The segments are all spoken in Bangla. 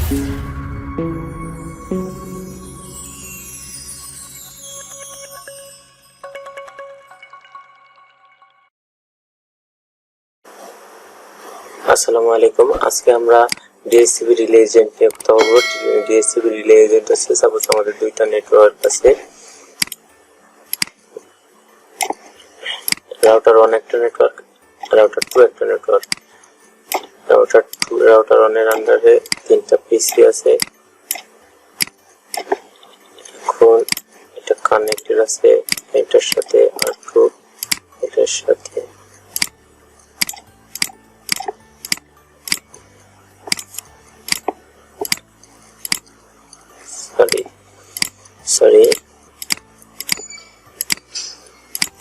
আসসালামু আলাইকুম। আজকে আমরা DHCP রিলে এজেন্ট নিয়ে কথা বলবো। DHCP রিলে এজেন্ট আছে, সাপোজ আমাদের দুইটা নেটওয়ার্ক আছে, রাউটার 1 একটা নেটওয়ার্ক, রাউটার 2 একটা নেটওয়ার্ক। রাউটার 1 এর আন্ডারে 3টা পিসি আছে। এখন এটা কানেক্টেড আছে এটার সাথে, আর এটার সাথে। Sorry,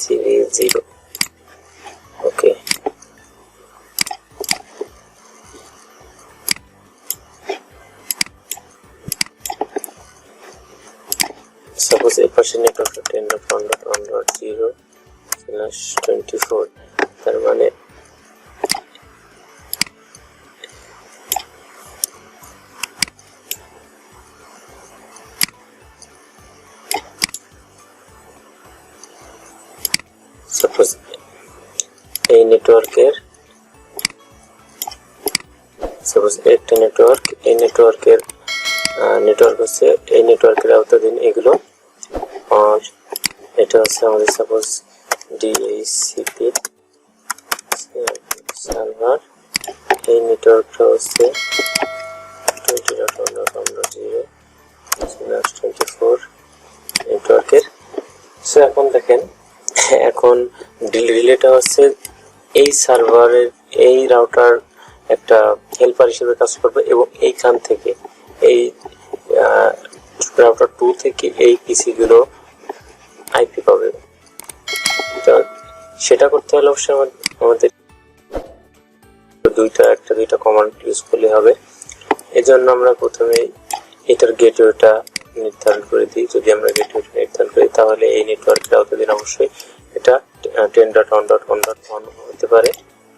0. Okay. Suppose a person network 10.1.1.0/24, তার মানে সাপোজ এই নেটওয়ার্কের একটা নেটওয়ার্ক, এই নেটওয়ার্কের নেটওয়ার্ক হচ্ছে এই নেটওয়ার্কের আওতাধীন এগুলো, আর এটা হচ্ছে আমাদের সাপোজ DHCP সার্ভার। এই নেটওয়ার্কটা হচ্ছে 20.1.1.0/24 নেটওয়ার্কের। সো এখন দেখেন, এখন রিলেটা হচ্ছে এই সার্ভারের, এই রাউটার একটা হেল্পার হিসেবে কাজ করবে, এবং এইখান থেকে এই রাউটার 2 থেকে এই পিসি গুলো আইপি পাবে। তো সেটা করতে হলে অবশ্যই আমাদের দুইটা কমান্ড ইউজ করলে হবে। এজন্য আমরা প্রথমে এটার গেটওয়েটা নির্ধারণ করে দিই। যদি আমরা গেটওয়েটা নির্ধারণ করি তাহলে এই নেটওয়ার্কের আওতাধীন অবশ্যই এটা 10.1.1.1 হতে পারে।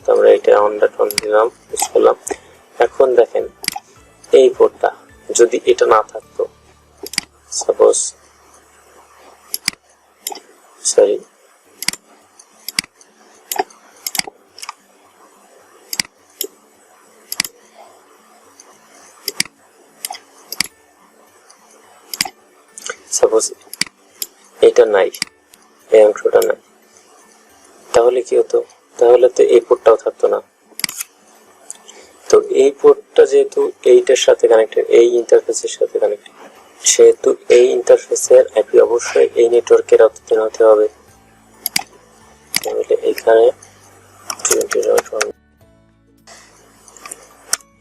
তো আমরা এটা 1.1 দিলাম, ইউজ করলাম। এখন দেখেন এই পোর্টটা যদি এটা না থাকতো, সাপোজ এটা নাই, এই অংশটা নাই, তাহলে কি হতো? তাহলে তো এই পোর্টটাও থাকতো না। তো এই পোর্টটা যেহেতু এইটার সাথে কানেক্টেড, এই ইন্টারফেসের সাথে কানেক্টেড, সেহেতু এই ইন্টারফেসের আইপি অবশ্যই এই নেটওয়ার্কের আওতাধীন হতে হবে। তাহলে এখানে 20.1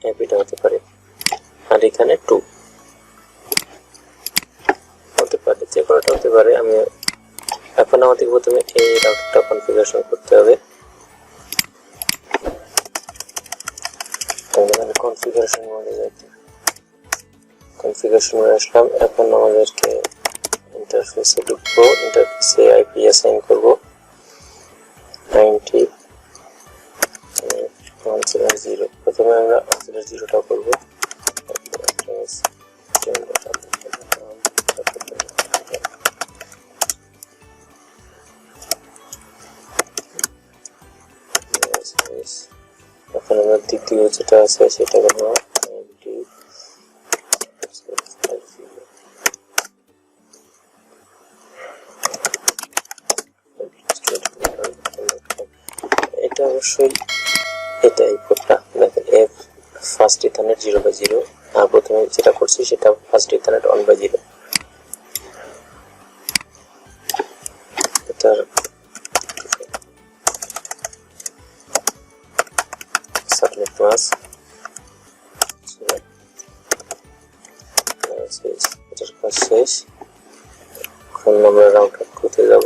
আইপিটা হতে পারে, আর এখানে 2 হতে পারে, যে কোনোটা হতে পারে। আমি এখন আমাদের প্রথমে এই রাউটারটা কনফিগারেশন করতে হবে। কনফিগারেশন মোডে যাইতে, কনফিগারেশন মোডে আসলাম। এখন আমাদেরকে ইন্টারফেসে ঢুকবো, ইন্টারফেসে আইপি অ্যাসাইন করব 90.170। প্রথমে আমরা 170টা করব। এখন আমরা দ্বিতীয় যেটা আছে সেটা করবো 90। এটা অবশ্যই এটাই পোর্টটা। দেখেন এফ ফার্স্ট ইথারনেট 0/0, আর প্রথমে যেটা করছি সেটা ফার্স্ট ইথারনেট 1/0। এটার সাবনেট মাস এটার কাজ শেষ। এখন আমরা রাউটার করতে যাব।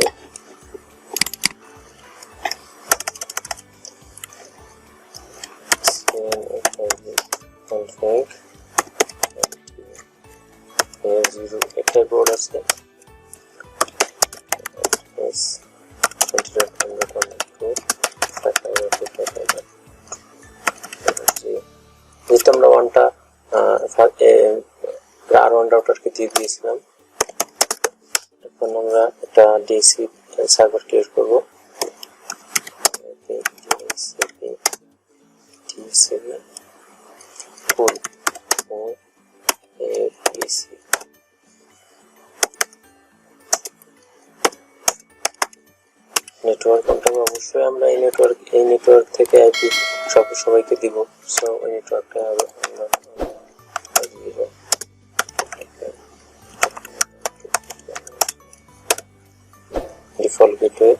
একটা বোর্ড আছে, যেহেতু আমরা 1টা R1 রাউটারকে দিয়ে দিয়েছিলাম। এখন আমরা একটা ডিএসসি সার্ভার ক্রিয়েট করব। নেটওয়ার্ক কোনটা অবশ্যই আমরা এই নেটওয়ার্ক থেকে আইপি সবাইকে দিব। সো ওই নেটওয়ার্কটা হবে ডিফল্ট গেটওয়ে।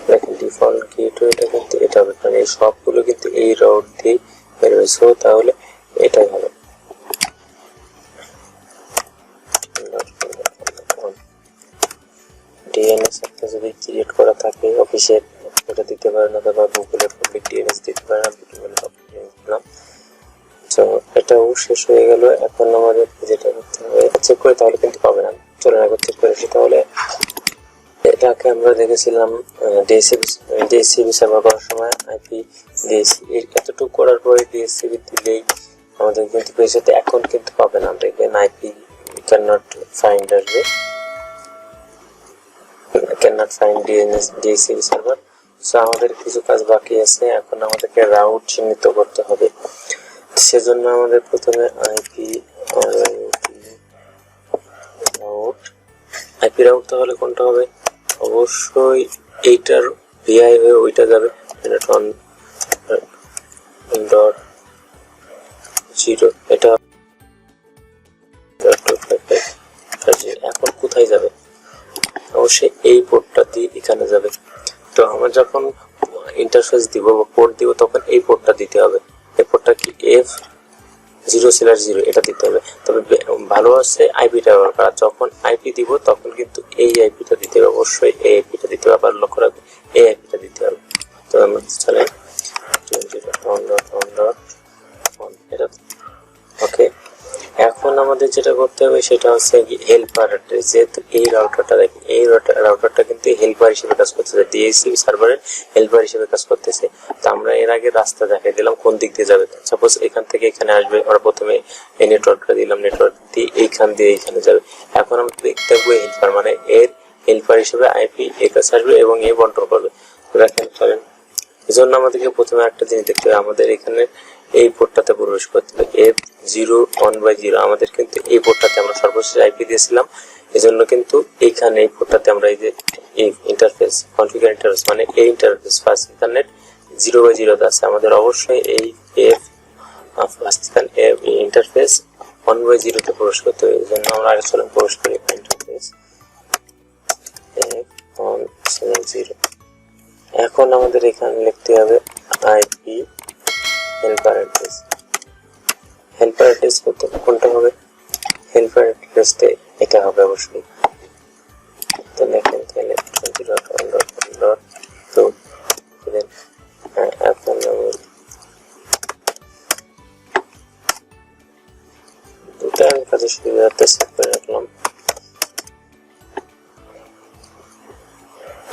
দেখেন ডিফল্ট গেটওয়েটা কিন্তু এটা হবে, মানে এই সবগুলো কিন্তু এই রাউট দিয়ে বের হবে। সো তাহলে এটাই হবে। ডিএনএস একটা যদি ক্রিয়েট করা থাকে অফিসের, ওটা দিতে পারেন, অথবা গুগলের পাবলিক ডিএনএস দিতে পারেন। আমি গুগলের পাবলিক ডিএনএস দিলাম। তো এটাও শেষ হয়ে গেল। এখন আমাদের যেটা করতে হবে চেক করে, তাহলে কিন্তু পাবে না। চলে না চেক করে আসি। তাহলে এটাকে আমরা দেখেছিলাম ডিএসসিপি সার্ভার করার সময় আইপি ডিএসসিপি এতটুকু করার পরে ডিএসসিপি দিলেই আমাদের কিন্তু পেয়েছে। এখন কিন্তু পাবে না। দেখবেন আইপি ক্যানট ফাইন্ড আসবে, cannot find DHCP server. So আমাদের কিছু কাজ বাকি আছে। এখন আমাদেরকে রাউট চিহ্নিত করতে হবে। সেজন্য আমাদের প্রথমে আইপি রাউট তাহলে কোনটা হবে? অবশ্যই এইটার ভিআই হয়ে ওইটা যাবে, .0 এটা। এখন কোথায় যাবে? অবশ্যই এই পোর্টটা দিয়ে এখানে যাবে। তো আমরা যখন ইন্টারফেস দিব বা পোর্ট দিব তখন এই পোর্টটা দিতে হবে। এই পোর্টটা কি F0/0 এটা দিতে হবে। তবে ভালো আছে আইপিটা ব্যবহার করা। যখন আইপি দিব তখন কিন্তু এই আইপিটা দিতে হবে, অবশ্যই এই আইপিটা দিতে হবে। আবার লক্ষ্য রাখবেন এই আইপিটা দিতে হবে। তো আমরা চলে 20.1.1 এটা। ওকে, এখন আমাদের যেটা করতে হবে সেটা হচ্ছে হেল্পার অ্যাড্রেস। যেহেতু এই রাউটারটা দেখেন, এই রাউটারটা কিন্তু হেল্পার হিসেবে কাজ করতেছে, ডিএইচসিপি সার্ভারের হেল্পার হিসেবে কাজ করতেছে। তো আমরা এর আগে রাস্তা দেখাই দিলাম কোন দিক দিয়ে যাবে। সাপোজ এখান থেকে এখানে আসবে, আমরা প্রথমে এই নেটওয়ার্কটা দিলাম, নেটওয়ার্ক দিয়ে এইখান দিয়ে এইখানে যাবে। এখন আমরা দেখতে পাবো হেল্পার, মানে এর হেল্পার হিসেবে আইপি এর কাছে আসবে এবং এ বন্টন করবে। দেখেন চলেন, এই জন্য আমাদেরকে প্রথমে একটা জিনিস দেখতে হবে, আমাদের এখানে এই পোর্টটাতে প্রবেশ করতে হবে। F0/1/0 আমাদের কিন্তু এই পোর্টটাতে আমরা সর্বশেষ আইপি দিয়েছিলাম। এজন্য কিন্তু এইখানে এই পোর্টটাতে আমরা এই যে এই ইন্টারফেস কনফিগার ইন্টারফেস, মানে এই ইন্টারফেস ফার্স্ট ইথারনেট 0/0 আছে। আমাদের অবশ্যই এই ফার্স্ট ইন্টারফেস 1/0 তে প্রবেশ করতে হবে। এজন্য আমরা আগে চলুন প্রবেশ করি ইন্টারফেস F1/0। এখন আমাদের এখানে লিখতে হবে IP helper address. Helper address কোনটা হবে? হেল্পার অ্যাড্রেসতে এটা হবে অবশ্যই। তো লেখেন তাহলে 20.1.1.2 দেন। এখন আমি দুটা কাজে সুবিধার্থে সেভ করে রাখলাম।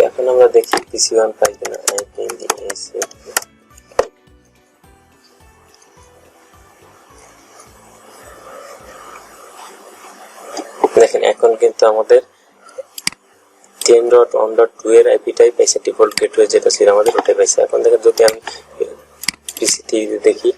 এখন আমরা দেখি PC1 পাই কিনা। দেখেন এখন কিন্তু আমাদের 10.1.2 এর আইপিটাই পাইছে, ডিফল্ট গেটওয়ে যেটা ছিল আমাদের ওটাই পাইছে। এখন দেখেন যদি আমি পিসি দেখি,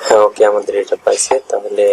হ্যাঁ ওকে আমাদের এটা পাইছে। তাহলে